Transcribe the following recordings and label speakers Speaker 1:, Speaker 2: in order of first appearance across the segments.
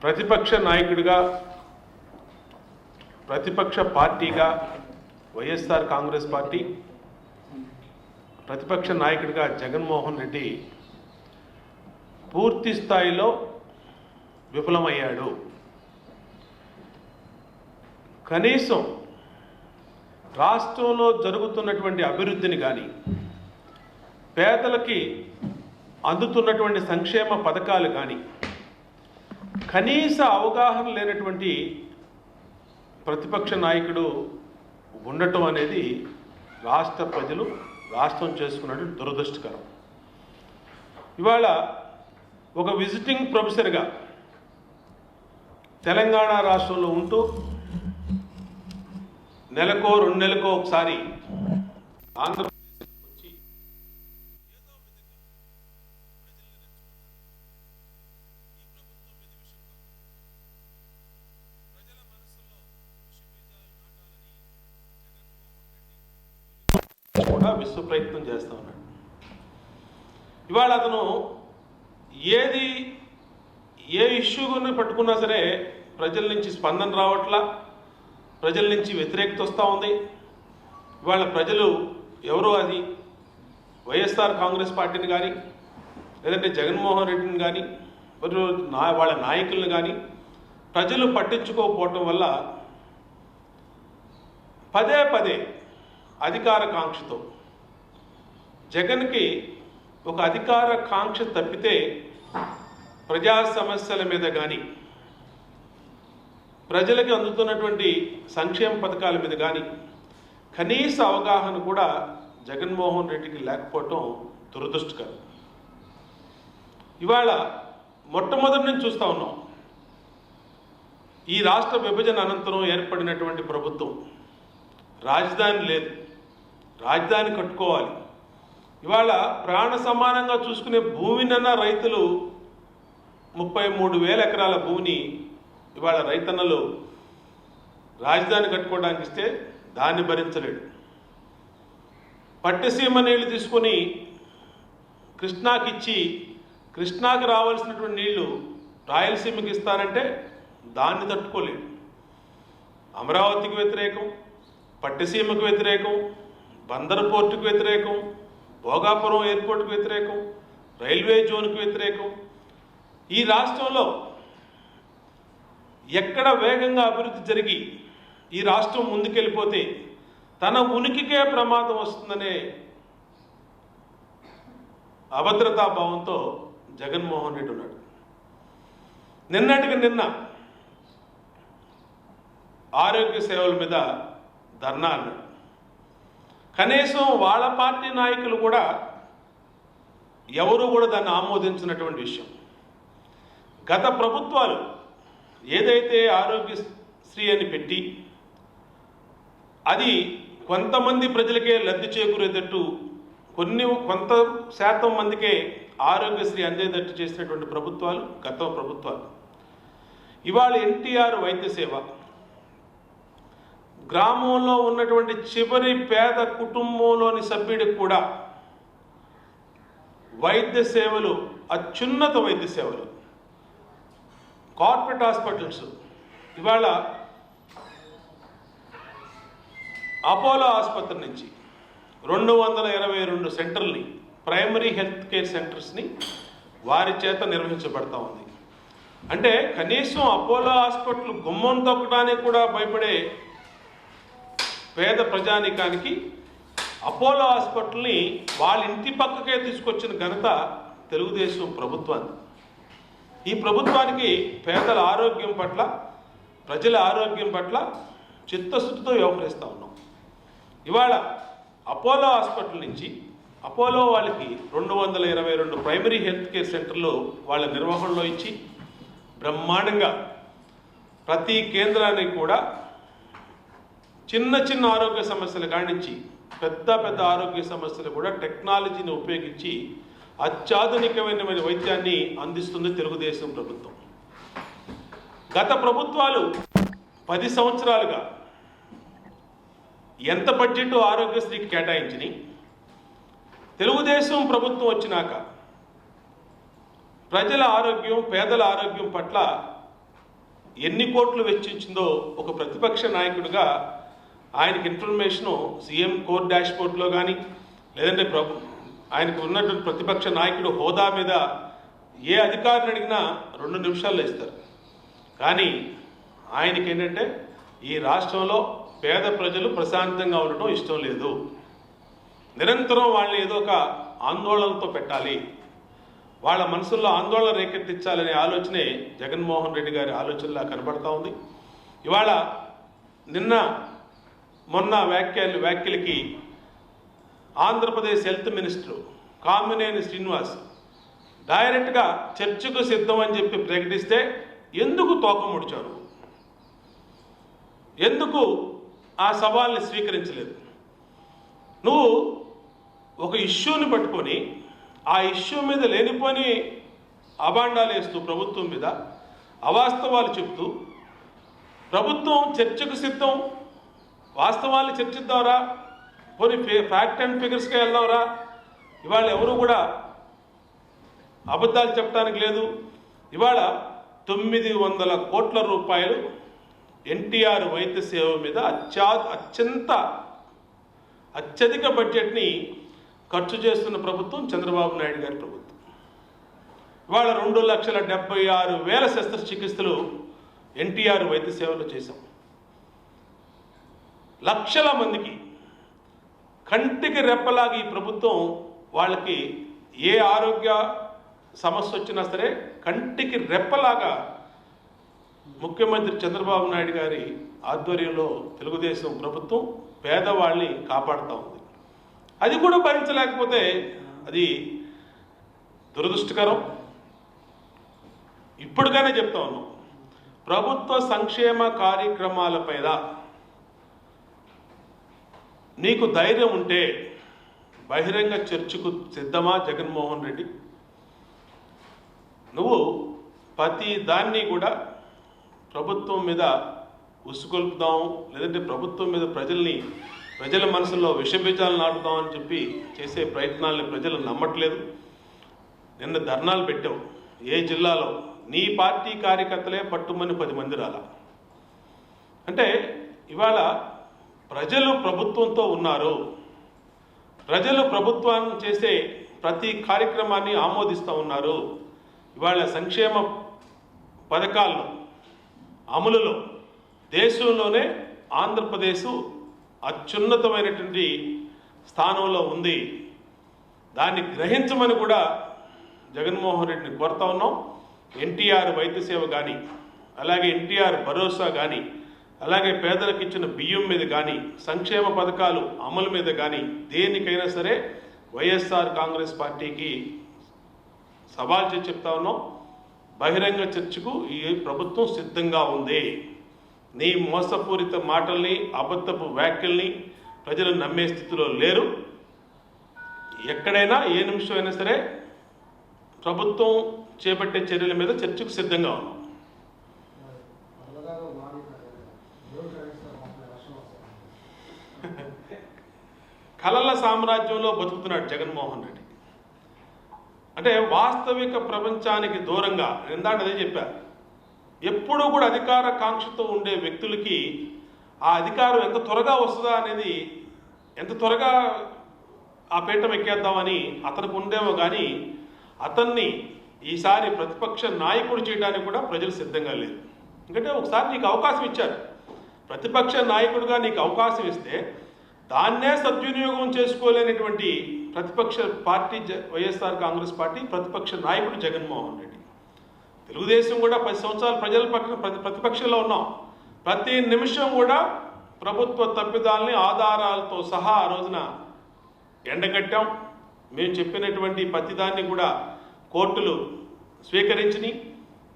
Speaker 1: ప్రతిపక్ష నాయకుడిగా ప్రతిపక్ష పార్టీగా వైఎస్ఆర్ కాంగ్రెస్ పార్టీ ప్రతిపక్ష నాయకుడిగా జగన్మోహన్ రెడ్డి పూర్తి స్థాయిలో విఫలమయ్యాడు. కనీసం రాష్ట్రంలో జరుగుతున్నటువంటి అభివృద్ధిని కానీ పేదలకి అందుతున్నటువంటి సంక్షేమ పథకాలు కానీ కనీస అవగాహన లేనటువంటి ప్రతిపక్ష నాయకుడు ఉండటం అనేది రాష్ట్ర ప్రజలు రాష్ట్రం చేసుకున్నటువంటి దురదృష్టకరం. ఇవాళ ఒక విజిటింగ్ ప్రొఫెసర్గా తెలంగాణ రాష్ట్రంలో ఉంటూ నెలకో 2 నెలలకో ఒకసారి ఆంధ్రప్రదేశ్ వచ్చి ఏదో విధంగా ప్రజల్ని రెచ్చగొట్టాలి. ఈ ప్రభుత్వం మీద విషయం ప్రజల మనసుల్లో విష బీజాలు నాటాలని జగన్మోహన్ రెడ్డి కూడా విశ్వ ప్రయత్నం చేస్తా ఉన్నాడు. ఇవాళ అతను ఏ ఇష్యూని పట్టుకున్నా సరే ప్రజల నుంచి స్పందన రావట్లా, ప్రజల నుంచి వ్యతిరేకత వస్తూ ఉంది. ఇవాళ ప్రజలు ఎవరో అది వైఎస్ఆర్ కాంగ్రెస్ పార్టీని కానీ లేదంటే జగన్మోహన్ రెడ్డిని కానీ వాళ్ళ నాయకులను కానీ ప్రజలు పట్టించుకోకపోవటం వల్ల పదే పదే అధికార కాంక్షతో జగన్కి ఒక అధికార కాంక్ష తప్పితే ప్రజా సమస్యల మీద కానీ ప్రజలకు అందుతున్నటువంటి సంక్షేమ పథకాల మీద కానీ కనీస అవగాహన కూడా జగన్మోహన్ రెడ్డికి లేకపోవటం దురదృష్టకరం. ఇవాళ మొట్టమొదటి నుంచి చూస్తూ ఉన్నాం, ఈ రాష్ట్ర విభజన అనంతరం ఏర్పడినటువంటి ప్రభుత్వం రాజధాని లేదు, రాజధాని కట్టుకోవాలి. ఇవాళ ప్రాణ సమానంగా చూసుకునే భూమినన్నా రైతులు 33,000 ఎకరాల భూమిని ఇవాళ రైతన్నలు రాజధాని కట్టుకోవడానికి ఇస్తే దాన్ని భరించలేడు. పట్టసీమ నీళ్లు తీసుకొని కృష్ణాకి ఇచ్చి కృష్ణాకి రావాల్సినటువంటి నీళ్లు రాయలసీమకి ఇస్తారంటే దాన్ని తట్టుకోలేడు. అమరావతికి వ్యతిరేకం, పట్టసీమకు వ్యతిరేకం, బందర్ పోర్టుకు వ్యతిరేకం, భోగాపురం ఎయిర్పోర్ట్కు వ్యతిరేకం, రైల్వే జోన్కు వ్యతిరేకం. ఈ రాష్ట్రంలో ఎక్కడ వేగంగా అభివృద్ధి జరిగి ఈ రాష్ట్రం ముందుకెళ్ళిపోతే తన ఉనికికే ప్రమాదం వస్తుందనే అభద్రతా భావంతో జగన్మోహన్ రెడ్డి ఉన్నాడు. నిన్నటికి నిన్న ఆరోగ్య సేవల మీద ధర్నా అన్నాడు. కనీసం వాళ్ళ పార్టీ నాయకులు కూడా ఎవరు కూడా దాన్ని ఆమోదించినటువంటి విషయం. గత ప్రభుత్వాలు ఏదైతే ఆరోగ్యశ్రీ అని పెట్టి అది కొంతమంది ప్రజలకే లబ్ధి చేకూరేటట్టు కొంత శాతం మందికే ఆరోగ్యశ్రీ అందేటట్టు చేసినటువంటి ప్రభుత్వాలు గత ప్రభుత్వాలు. ఇవాళ ఎన్టీఆర్ వైద్య సేవ గ్రామంలో ఉన్నటువంటి చివరి పేద కుటుంబంలోని సభ్యుడికి కూడా వైద్య సేవలు, అత్యున్నత వైద్య సేవలు, కార్పొరేట్ హాస్పిటల్స్. ఇవాళ అపోలో ఆసుపత్రి నుంచి 222 సెంటర్ని, ప్రైమరీ హెల్త్ కేర్ సెంటర్స్ని వారి చేత నిర్వహించబడతా ఉంది. అంటే కనీసం అపోలో హాస్పిటల్ గుమ్మం తొక్కడానికి కూడా భయపడే పేద ప్రజానికానికి అపోలో హాస్పిటల్ని వాళ్ళ ఇంటి పక్కకే తీసుకొచ్చిన ఘనత తెలుగుదేశం ప్రభుత్వాన్ని. ఈ ప్రభుత్వానికి పేదల ఆరోగ్యం పట్ల, ప్రజల ఆరోగ్యం పట్ల చిత్తశుద్ధితో వ్యవహరిస్తూ ఉన్నాం. ఇవాళ అపోలో హాస్పిటల్ నుంచి అపోలో వాళ్ళకి 222 ప్రైమరీ హెల్త్ కేర్ సెంటర్లు వాళ్ళ నిర్వహణలో ఇచ్చి బ్రహ్మాండంగా ప్రతి కేంద్రానికి కూడా చిన్న చిన్న ఆరోగ్య సమస్యలు కానించి పెద్ద పెద్ద ఆరోగ్య సమస్యలు కూడా టెక్నాలజీని ఉపయోగించి అత్యాధునికమైన వైద్యాన్ని అందిస్తుంది తెలుగుదేశం ప్రభుత్వం. గత ప్రభుత్వాలు 10 సంవత్సరాలుగా ఎంత బడ్జెట్ ఆరోగ్యశ్రీకి కేటాయించినాయి, తెలుగుదేశం ప్రభుత్వం వచ్చినాక ప్రజల ఆరోగ్యం, పేదల ఆరోగ్యం పట్ల ఎన్ని కోట్లు వెచ్చించిందో ఒక ప్రతిపక్ష నాయకుడిగా ఆయనకి ఇన్ఫర్మేషను సీఎం కోర్ డాష్బోర్డ్లో కానీ లేదంటే ఆయనకు ఉన్నటువంటి ప్రతిపక్ష నాయకుడు హోదా మీద ఏ అధికారిని అడిగినా 2 నిమిషాల్లో ఇస్తారు. కానీ ఆయనకి ఏంటంటే ఈ రాష్ట్రంలో పేద ప్రజలు ప్రశాంతంగా ఉండటం ఇష్టం లేదు. నిరంతరం వాళ్ళని ఏదో ఒక ఆందోళనతో పెట్టాలి, వాళ్ళ మనసుల్లో ఆందోళన రేకెత్తించాలనే ఆలోచనే జగన్మోహన్ రెడ్డి గారి ఆలోచనలా కనబడతా ఉంది. ఇవాళ మొన్న వ్యాఖ్యలకి ఆంధ్రప్రదేశ్ హెల్త్ మినిస్టర్ కామినేని శ్రీనివాస్ డైరెక్ట్గా చర్చకు సిద్ధం అని చెప్పి ప్రకటిస్తే ఎందుకు తోక ముడిచాను? ఎందుకు ఆ సవాల్ని స్వీకరించలేదు? నువ్వు ఒక ఇష్యూని పట్టుకొని ఆ ఇష్యూ మీద లేనిపోని అభాండాలు వేస్తూ ప్రభుత్వం మీద అవాస్తవాలు చెప్తూ ప్రభుత్వం చర్చకు సిద్ధం, వాస్తవాలు చర్చిద్దాంరా, పోనీ ఫ్యాక్ట్ అండ్ ఫిగర్స్గా వెళ్దాంరా, ఇవాళ ఎవరు కూడా అబద్ధాలు చెప్పడానికి లేదు. ఇవాళ 900 కోట్ల రూపాయలు ఎన్టీఆర్ వైద్య సేవ మీద అత్యధిక బడ్జెట్ని ఖర్చు చేస్తున్న ప్రభుత్వం చంద్రబాబు నాయుడు గారి ప్రభుత్వం. ఇవాళ 2,76,000 శస్త్రచికిత్సలు ఎన్టీఆర్ వైద్య సేవలో చేశాం. లక్షల మందికి కంటికి రెప్పలాగా ఈ ప్రభుత్వం వాళ్ళకి ఏ ఆరోగ్య సమస్య వచ్చినా సరే కంటికి రెప్పలాగా ముఖ్యమంత్రి చంద్రబాబు నాయుడు గారి ఆధ్వర్యంలో తెలుగుదేశం ప్రభుత్వం పేదవాళ్ళని కాపాడుతూ ఉంది. అది కూడా భరించలేకపోతే అది దురదృష్టకరం. ఇప్పటికైనా చెప్తా ఉన్నాం, ప్రభుత్వ సంక్షేమ కార్యక్రమాలపైన నీకు ధైర్యం ఉంటే బహిరంగ చర్చకు సిద్ధమా జగన్మోహన్ రెడ్డి? నువ్వు ప్రతి దాన్ని కూడా ప్రభుత్వం మీద ఉసుకొల్పుదాం, లేదంటే ప్రభుత్వం మీద ప్రజల మనసులో విషబీజాలు నాటుదామని చెప్పి చేసే ప్రయత్నాలని ప్రజలు నమ్మట్లేదు. నిన్న ధర్నాలు పెట్టావు. ఏ జిల్లాలో? నీ పార్టీ కార్యకర్తలే పట్టుమని 10 మంది రాలా. అంటే ఇవాళ ప్రజలు ప్రభుత్వంతో ఉన్నారు, ప్రజలు ప్రభుత్వాన్ని చేసే ప్రతి కార్యక్రమాన్ని ఆమోదిస్తూ ఉన్నారు. ఇవాళ సంక్షేమ పథకాల్లో అమలులో దేశంలోనే ఆంధ్రప్రదేశ్ అత్యున్నతమైనటువంటి స్థానంలో ఉంది. దాన్ని గ్రహించమని కూడా జగన్మోహన్ రెడ్డిని కోరుతా ఉన్నాం. ఎన్టీఆర్ వైద్య సేవ కానీ, అలాగే ఎన్టీఆర్ భరోసా కానీ, అలాగే పేదలకు ఇచ్చిన బియ్యం మీద కానీ, సంక్షేమ పథకాలు అమలు మీద కానీ దేనికైనా సరే వైఎస్ఆర్ కాంగ్రెస్ పార్టీకి సవాల్ చేసి చెప్తా ఉన్నాం. బహిరంగ చర్చకు ఈ ప్రభుత్వం సిద్ధంగా ఉంది. నీ మోసపూరిత మాటల్ని, అబద్ధపు వ్యాఖ్యల్ని ప్రజలు నమ్మే స్థితిలో లేరు. ఎక్కడైనా ఏ నిమిషం అయినా సరే ప్రభుత్వం చేపట్టే చర్యల మీద చర్చకు సిద్ధంగా ఉన్నాం. కలల సామ్రాజ్యంలో బతుకుతున్నాడు జగన్మోహన్ రెడ్డి. అంటే వాస్తవిక ప్రపంచానికి దూరంగా, ఇందాక అదే చెప్పా, ఎప్పుడూ కూడా అధికార కాంక్షతో ఉండే వ్యక్తులకి ఆ అధికారం ఎంత త్వరగా వస్తుందా అనేది, ఎంత త్వరగా ఆ పీఠం ఎక్కేద్దామని అతనికి ఉండేమో కానీ అతన్ని ఈసారి ప్రతిపక్ష నాయకుడు చేయడానికి కూడా ప్రజలు సిద్ధంగా లేరు. ఎందుకంటే ఒకసారి నీకు అవకాశం ఇచ్చారు, ప్రతిపక్ష నాయకుడిగా నీకు అవకాశం ఇస్తే దాన్నే సద్వినియోగం చేసుకోలేనటువంటి ప్రతిపక్ష పార్టీ వైఎస్ఆర్ కాంగ్రెస్ పార్టీ, ప్రతిపక్ష నాయకుడు జగన్మోహన్ రెడ్డి. తెలుగుదేశం కూడా 10 సంవత్సరాలు ప్రజల పక్కన ప్రతిపక్షంలో ఉన్నాం. ప్రతి నిమిషం కూడా ప్రభుత్వ తప్పిదాలని ఆధారాలతో సహా ఆ రోజున ఎండగట్టాం. మేము చెప్పినటువంటి ప్రతిదాన్ని కూడా కోర్టులు స్వీకరించిని,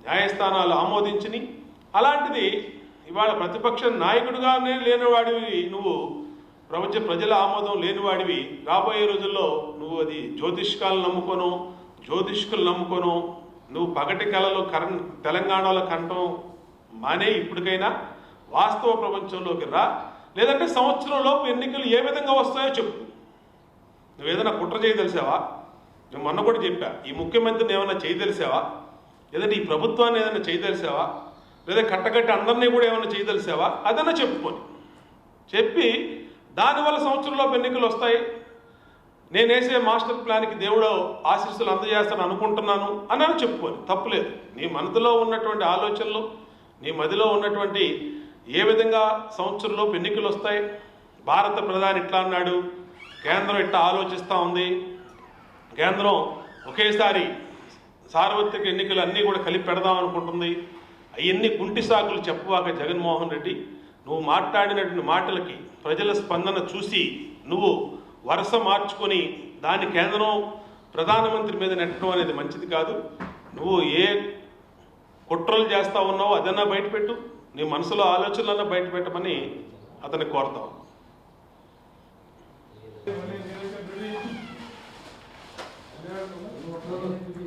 Speaker 1: న్యాయస్థానాలు ఆమోదించిని. అలాంటిది ఇవాళ ప్రతిపక్ష నాయకుడిగానే లేనివాడివి నువ్వు, ప్రజల ఆమోదం లేనివాడివి. రాబోయే రోజుల్లో నువ్వు అది జ్యోతిష్కులు నమ్ముకోను నువ్వు పగటి కళలో తెలంగాణలో కంటం మానే ఇప్పటికైనా వాస్తవ ప్రపంచంలోకి రా. లేదంటే సంవత్సరంలోపు ఎన్నికలు ఏ విధంగా వస్తాయో చెప్పు. నువ్వేదైనా కుట్ర చేయదలిసావా? నేను మొన్న కూడా చెప్పా, ఈ ముఖ్యమంత్రిని ఏమైనా చేయదలిసావా? లేదంటే ఈ ప్రభుత్వాన్ని ఏదైనా చేయదలిసావా? లేదా కట్టగట్టి అందరినీ కూడా ఏమైనా చేయదలిసావా? అదన్నా చెప్పుకొని చెప్పి దానివల్ల సంవత్సరంలోపు ఎన్నికలు వస్తాయి, నేను వేసే మాస్టర్ ప్లాన్కి దేవుడు ఆశీస్సులు అందజేస్తాను అనుకుంటున్నాను అని చెప్పుకొని తప్పులేదు. నీ మనసులో ఉన్నటువంటి ఆలోచనలు, నీ మదిలో ఉన్నటువంటి ఏ విధంగా సంవత్సరంలోపు ఎన్నికలు వస్తాయి, భారత ప్రధాని ఇట్లా అన్నాడు, కేంద్రం ఇట్లా ఆలోచిస్తూ ఉంది, కేంద్రం ఒకేసారి సార్వత్రిక ఎన్నికలు అన్నీ కూడా కలిపి పెడదాం అనుకుంటుంది, అవన్నీ కుంటి సాకులు చెప్పవాక జగన్మోహన్ రెడ్డి, నువ్వు మాట్లాడినటువంటి మాటలకి ప్రజల స్పందన చూసి నువ్వు వరుస మార్చుకొని దాన్ని కేంద్రం ప్రధానమంత్రి మీద నెట్టడం అనేది మంచిది కాదు. నువ్వు ఏ కుట్రలు చేస్తా ఉన్నావో అదన్నా బయటపెట్టు, నీ మనసులో ఆలోచనలన్నా బయటపెట్టమని అతన్ని కోరుతావు.
Speaker 2: Gracias.